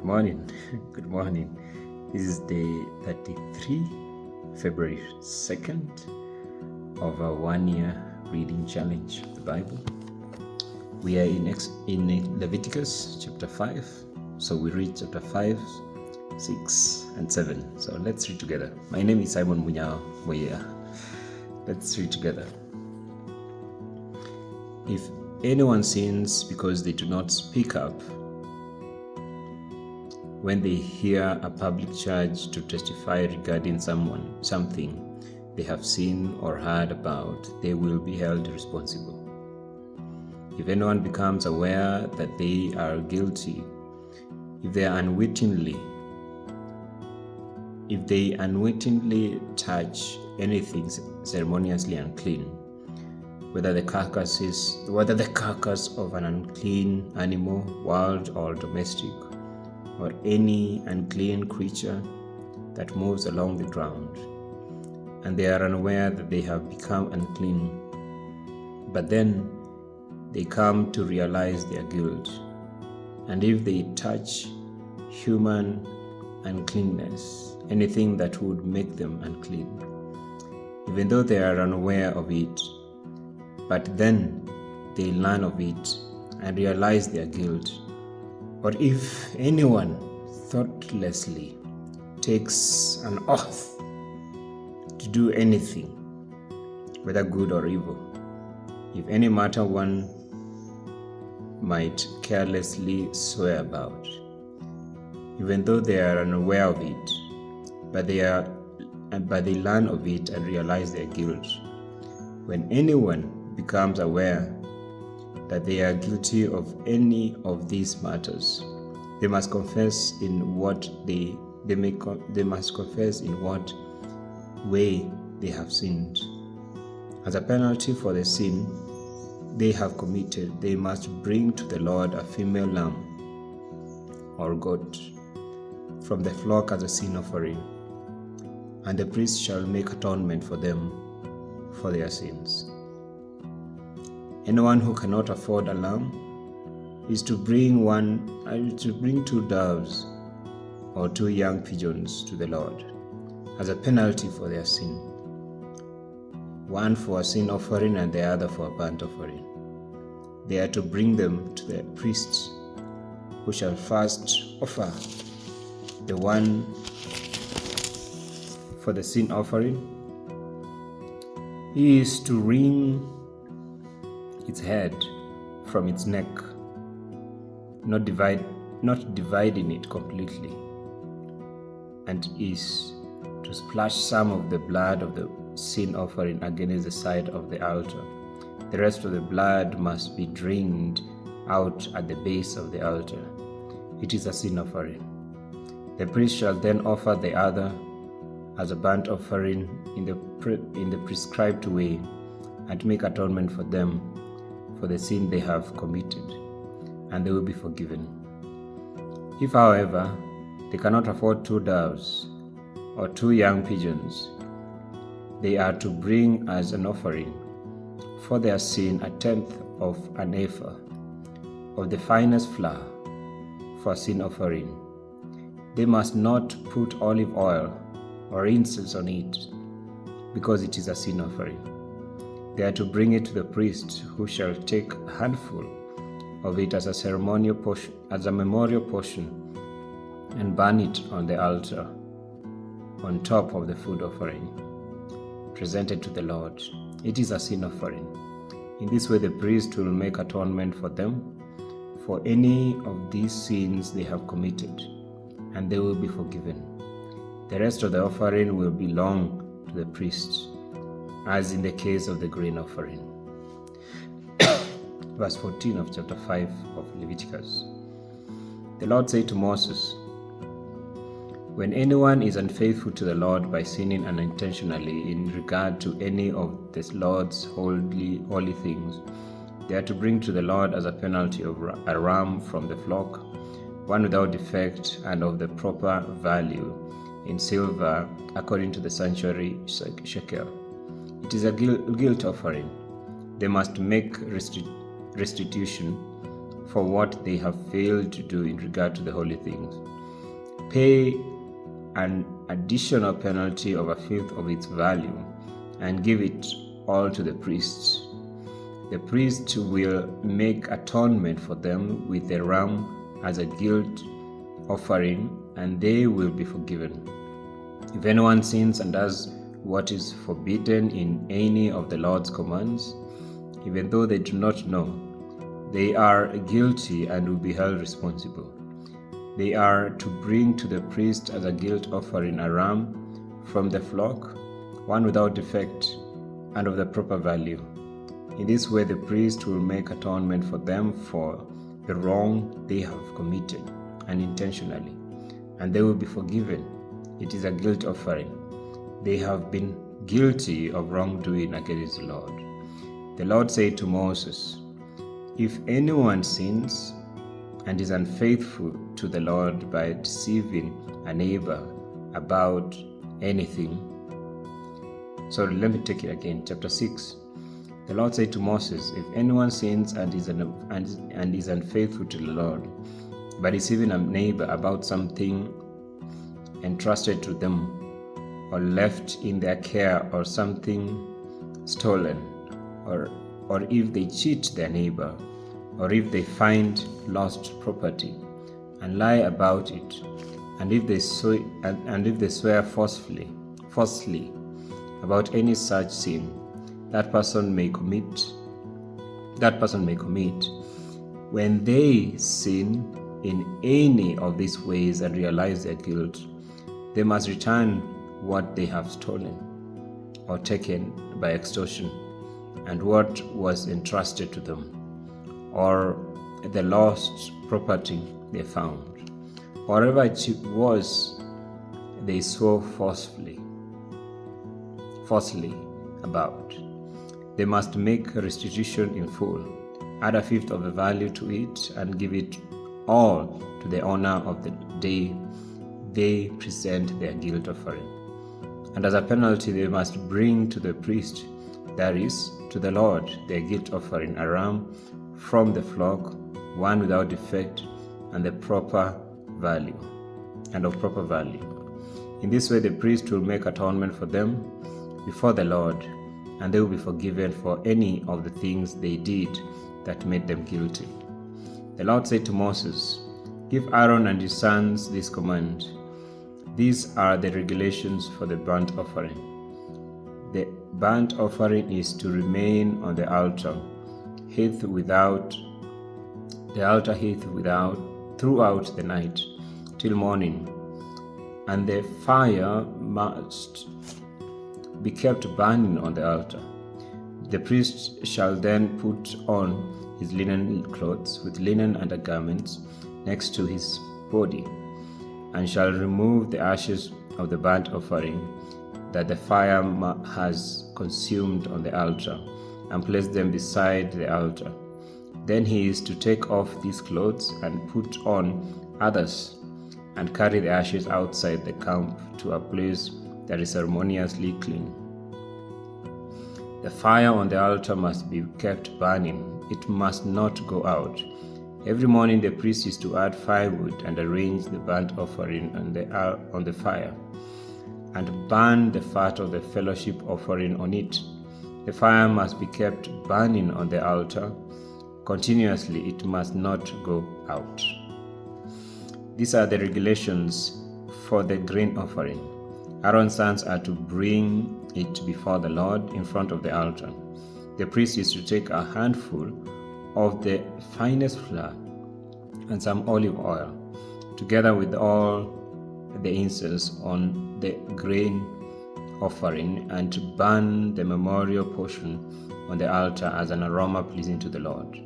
morning. Good morning. This is day 33, February 2nd of our 1-year reading challenge of the Bible. We are in Leviticus chapter 5. So we read chapter 5, 6, and 7. So let's read together. My name is Simon Munyao Moya. Let's read together. If anyone sins because they do not speak up, when they hear a public charge to testify regarding something they have seen or heard about, they will be held responsible. If anyone becomes aware that they are guilty, if they unwittingly touch anything ceremoniously unclean, whether the carcass of an unclean animal, wild or domestic, or any unclean creature that moves along the ground, and they are unaware that they have become unclean, but then they come to realize their guilt, and if they touch human uncleanness, anything that would make them unclean, even though they are unaware of it, but then they learn of it and realize their guilt, or if anyone thoughtlessly takes an oath to do anything, whether good or evil, if any matter one might carelessly swear about, even though they are unaware of it, but they learn of it and realize their guilt. When anyone becomes aware that they are guilty of any of these matters, they must confess in what way they have sinned. As a penalty for the sin they have committed, they must bring to the Lord a female lamb or goat from the flock as a sin offering, and the priest shall make atonement for them for their sins. Anyone who cannot afford a lamb is to bring 2 doves or 2 young pigeons to the Lord as a penalty for their sin, one for a sin offering and the other for a burnt offering. They are to bring them to the priest, who shall first offer the one for the sin offering. He is to wring its head from its neck, not dividing it completely, and is to splash some of the blood of the sin offering against the side of the altar. The rest of the blood must be drained out at the base of the altar. It is a sin offering. The priest shall then offer the other as a burnt offering in the prescribed way, and make atonement for them for the sin they have committed, and they will be forgiven. If, however, they cannot afford 2 doves or 2 young pigeons, they are to bring as an offering for their sin 1/10 of an ephah of the finest flour for a sin offering. They must not put olive oil or incense on it, because it is a sin offering. They are to bring it to the priest, who shall take a handful of it as a memorial portion, and burn it on the altar on top of the food offering presented to the Lord. It is a sin offering. In this way the priest will make atonement for them for any of these sins they have committed, and they will be forgiven. The rest of the offering will belong to the priest, as in the case of the grain offering. Verse 14 of chapter 5 of Leviticus. The Lord said to Moses, "When anyone is unfaithful to the Lord by sinning unintentionally in regard to any of the Lord's holy things, they are to bring to the Lord as a penalty of a ram from the flock, one without defect and of the proper value, in silver according to the sanctuary shekel. It is a guilt offering. They must make restitution for what they have failed to do in regard to the holy things. pay an additional penalty of a fifth of its value, and give it all to the priest. The priest will make atonement for them with the ram as a guilt offering, and they will be forgiven. If anyone sins and does what is forbidden in any of the Lord's commands, even though they do not know, they are guilty and will be held responsible. They are to bring to the priest as a guilt offering a ram from the flock, one without defect and of the proper value. In this way the priest will make atonement for them for the wrong they have committed unintentionally, and they will be forgiven. It is a guilt offering. They have been guilty of wrongdoing against the Lord. The Lord said to Moses, "If anyone sins and is unfaithful to the Lord by deceiving a neighbor about anything." Sorry, let me take it again. Chapter 6. The Lord said to Moses, "If anyone sins and is unfaithful to the Lord by deceiving a neighbor about something entrusted to them, or left in their care, or something stolen, or if they cheat their neighbor, or if they find lost property and lie about it, and if they swear falsely about any such sin that person may commit. When they sin in any of these ways and realize their guilt, they must return what they have stolen or taken by extortion, and what was entrusted to them, or the lost property they found, whatever it was they swore falsely about. They must make restitution in full, add a fifth of the value to it, and give it all to the owner of the day they present their guilt offering. And as a penalty they must bring to the priest, that is, to the Lord, their guilt offering, a ram from the flock, one without defect and of proper value. In this way the priest will make atonement for them before the Lord, and they will be forgiven for any of the things they did that made them guilty. The Lord said to Moses, "Give Aaron and his sons this command. These are the regulations for the burnt offering. The burnt offering is to remain on the altar hearth without throughout the night till morning, and the fire must be kept burning on the altar. The priest shall then put on his linen clothes with linen undergarments next to his body, and shall remove the ashes of the burnt offering that the fire has consumed on the altar, and place them beside the altar. Then he is to take off these clothes and put on others, and carry the ashes outside the camp to a place that is ceremoniously clean. The fire on the altar must be kept burning. It must not go out. Every morning the priest is to add firewood and arrange the burnt offering on the fire, and burn the fat of the fellowship offering on it. The fire must be kept burning on the altar continuously. It must not go out. These are the regulations for the grain offering. Aaron's sons are to bring it before the Lord in front of the altar. The priest is to take a handful of the finest flour and some olive oil, together with all the incense on the grain offering, and to burn the memorial portion on the altar as an aroma pleasing to the Lord.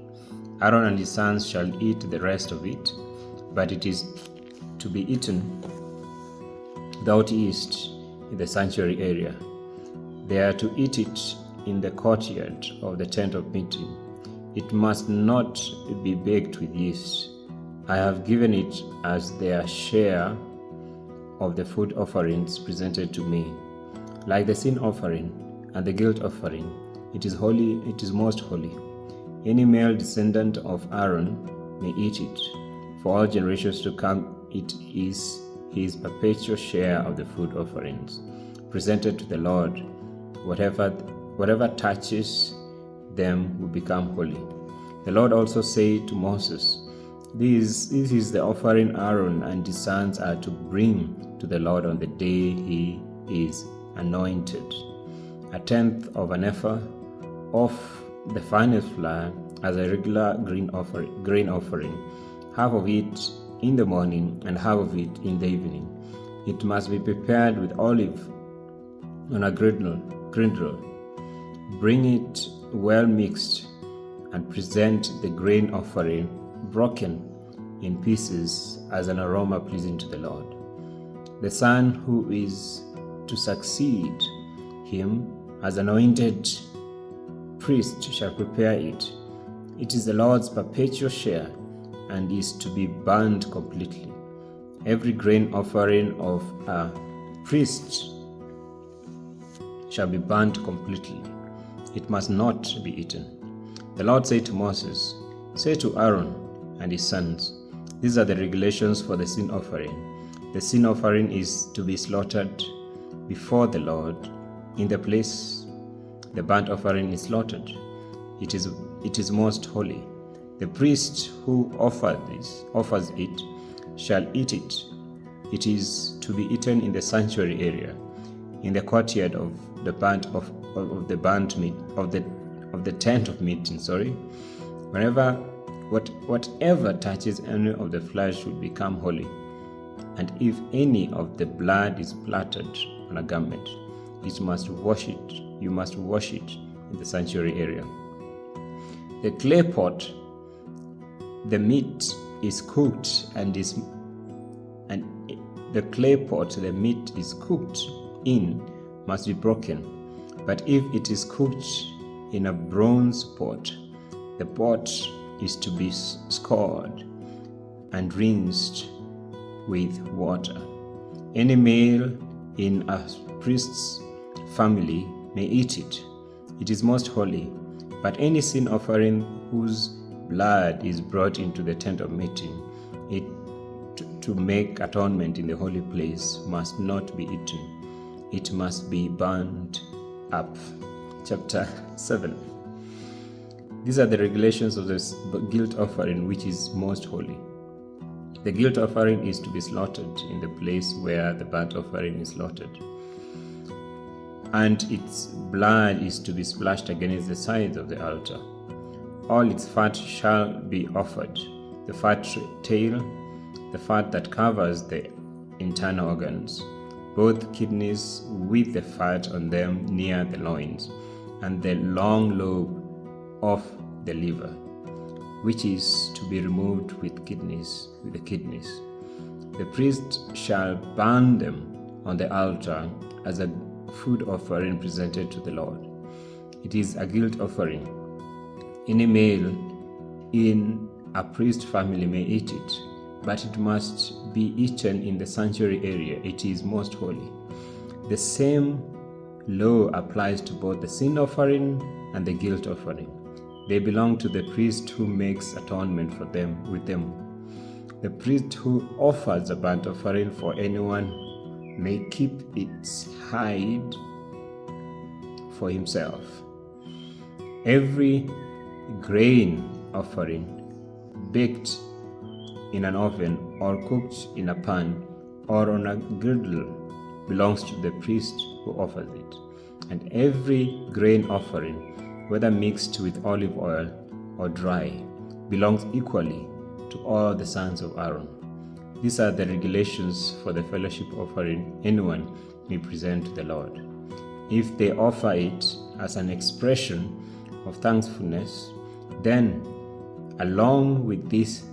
Aaron and his sons shall eat the rest of it, but it is to be eaten without yeast in the sanctuary area. They are to eat it in the courtyard of the tent of meeting. It must not be baked with yeast. I have given it as their share of the food offerings presented to me. Like the sin offering and the guilt offering, it is holy, it is most holy. Any male descendant of Aaron may eat it. For all generations to come it is his perpetual share of the food offerings presented to the Lord. Whatever touches them will become holy. The Lord also said to Moses, This is the offering Aaron and his sons are to bring to the Lord on the day he is anointed. 1/10 of an ephah of the finest flour as a regular grain offering, half of it in the morning and half of it in the evening. It must be prepared with olive on a griddle. Bring it well mixed and present the grain offering broken in pieces as an aroma pleasing to the Lord. The son who is to succeed him as anointed priest shall prepare it. It is the Lord's perpetual share and is to be burned completely. Every grain offering of a priest shall be burnt completely. It must not be eaten. The Lord said to Moses, Say to Aaron and his sons, These are the regulations for the sin offering. The sin offering is to be slaughtered before the Lord in the place the burnt offering is slaughtered. It is most holy. The priest who offers it shall eat it. It is to be eaten in the sanctuary area, in the courtyard of the tent of meeting. Whatever touches any of the flesh will become holy. And if any of the blood is splattered on a garment, you must wash it in the sanctuary area. The clay pot, the meat is cooked in must be broken. But if it is cooked in a bronze pot, the pot is to be scoured and rinsed with water. Any male in a priest's family may eat it. It is most holy. But any sin offering whose blood is brought into the tent of meeting, to make atonement in the holy place, must not be eaten. It must be burned up. Chapter 7. These are the regulations of the guilt offering, which is most holy. The guilt offering is to be slaughtered in the place where the burnt offering is slaughtered, and its blood is to be splashed against the sides of the altar. All its fat shall be offered, the fat tail, the fat that covers the internal organs, both kidneys with the fat on them near the loins, and the long lobe of the liver, which is to be removed with the kidneys. The priest shall burn them on the altar as a food offering presented to the Lord. It is a guilt offering. Any male in a priest family may eat it, but it must be eaten in the sanctuary area. It is most holy. The same law applies to both the sin offering and the guilt offering. They belong to the priest who makes atonement for them with them. The priest who offers a burnt offering for anyone may keep its hide for himself. Every grain offering baked in an oven or cooked in a pan or on a griddle belongs to the priest who offers it. And every grain offering, whether mixed with olive oil or dry, belongs equally to all the sons of Aaron. These are the regulations for the fellowship offering anyone may present to the Lord. If they offer it as an expression of thankfulness, then along with this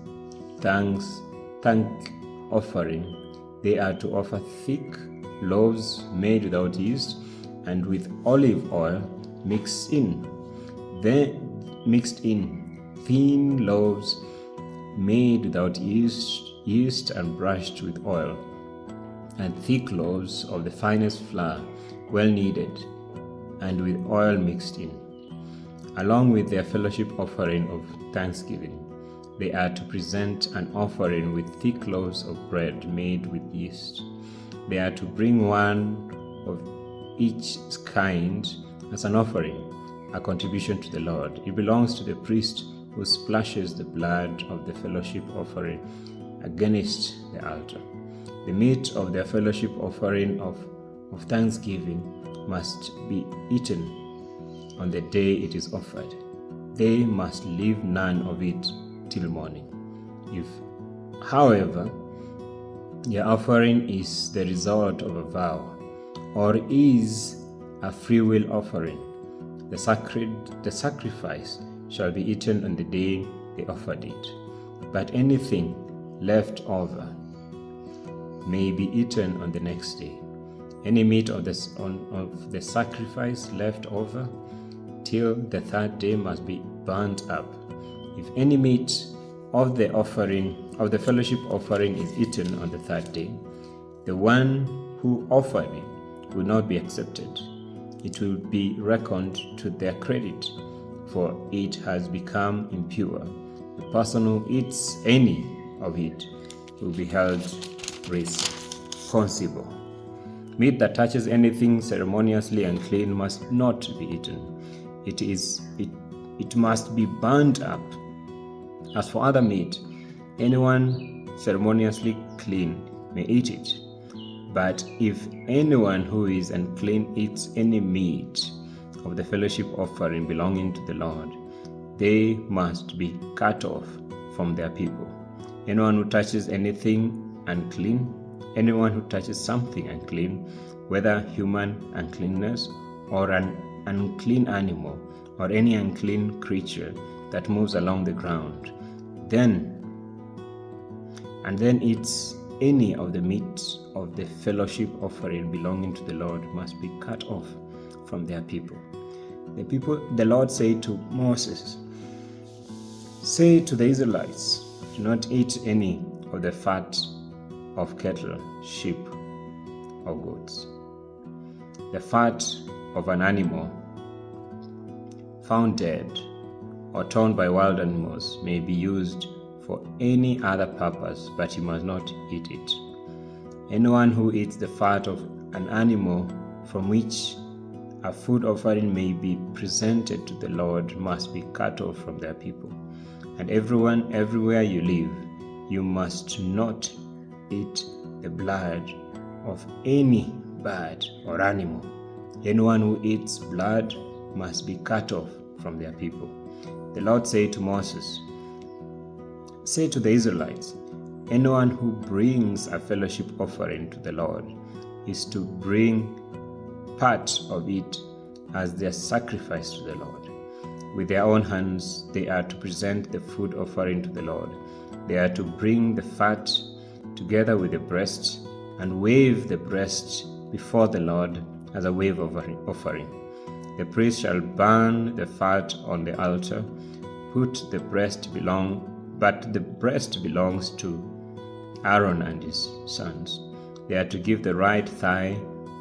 thank offering, they are to offer thick loaves made without yeast and with olive oil mixed in thin loaves made without yeast and brushed with oil, and thick loaves of the finest flour, well kneaded, and with oil mixed in, along with their fellowship offering of thanksgiving. they are to present an offering with thick loaves of bread made with yeast. They are to bring one of each kind as an offering, a contribution to the Lord. It belongs to the priest who splashes the blood of the fellowship offering against the altar. The meat of their fellowship offering of thanksgiving must be eaten on the day it is offered. They must leave none of it till morning. If, however, your offering is the result of a vow, or is a free will offering, the sacrifice shall be eaten on the day they offered it. But anything left over may be eaten on the next day. Any meat of the sacrifice left over till the third day must be burnt up. If any meat of the fellowship offering is eaten on the third day, the one who offered it will not be accepted. It will be reckoned to their credit, for it has become impure. The person who eats any of it will be held responsible. Meat that touches anything ceremoniously unclean must not be eaten. It must be burned up. As for other meat, anyone ceremoniously clean may eat it. But if anyone who is unclean eats any meat of the fellowship offering belonging to the Lord, they must be cut off from their people. Anyone who touches anything unclean, anyone who touches something unclean, whether human uncleanness or an unclean animal or any unclean creature that moves along the ground, then eats any of the meat of the fellowship offering belonging to the Lord must be cut off from their people. The Lord said to Moses, "Say to the Israelites, do not eat any of the fat of cattle, sheep, or goats. The fat of an animal found dead or torn by wild animals may be used for any other purpose, but you must not eat it. Anyone who eats the fat of an animal from which a food offering may be presented to the Lord must be cut off from their people. And everywhere you live, you must not eat the blood of any bird or animal. Anyone who eats blood must be cut off from their people." The Lord said to Moses, "Say to the Israelites, anyone who brings a fellowship offering to the Lord is to bring part of it as their sacrifice to the Lord. With their own hands they are to present the food offering to the Lord. They are to bring the fat together with the breast and wave the breast before the Lord as a wave offering. The priest shall burn the fat on the altar, but the breast belongs to Aaron and his sons. They are to give the right thigh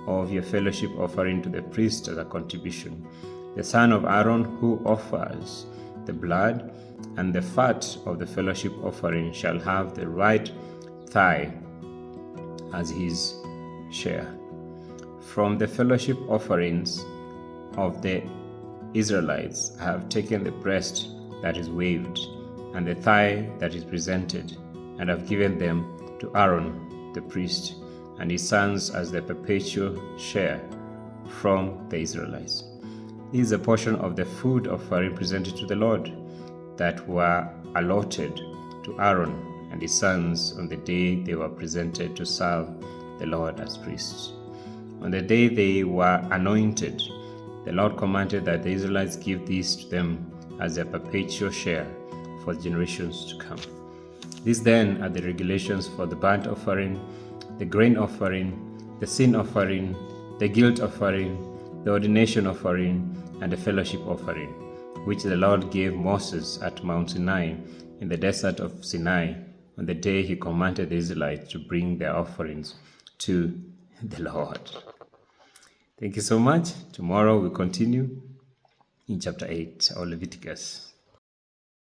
of your fellowship offering to the priest as a contribution. The son of Aaron who offers the blood and the fat of the fellowship offering shall have the right thigh as his share. From the fellowship offerings of the Israelites I have taken the breast that is waved and the thigh that is presented, and have given them to Aaron the priest and his sons as their perpetual share from the Israelites. This is a portion of the food offering presented to the Lord that were allotted to Aaron and his sons on the day they were presented to serve the Lord as priests. On the day they were anointed, the Lord commanded that the Israelites give these to them as their perpetual share for generations to come. These then are the regulations for the burnt offering, the grain offering, the sin offering, the guilt offering, the ordination offering, and the fellowship offering, which the Lord gave Moses at Mount Sinai in the desert of Sinai on the day he commanded the Israelites to bring their offerings to the Lord. Thank you so much. Tomorrow we'll continue in chapter 8 of Leviticus.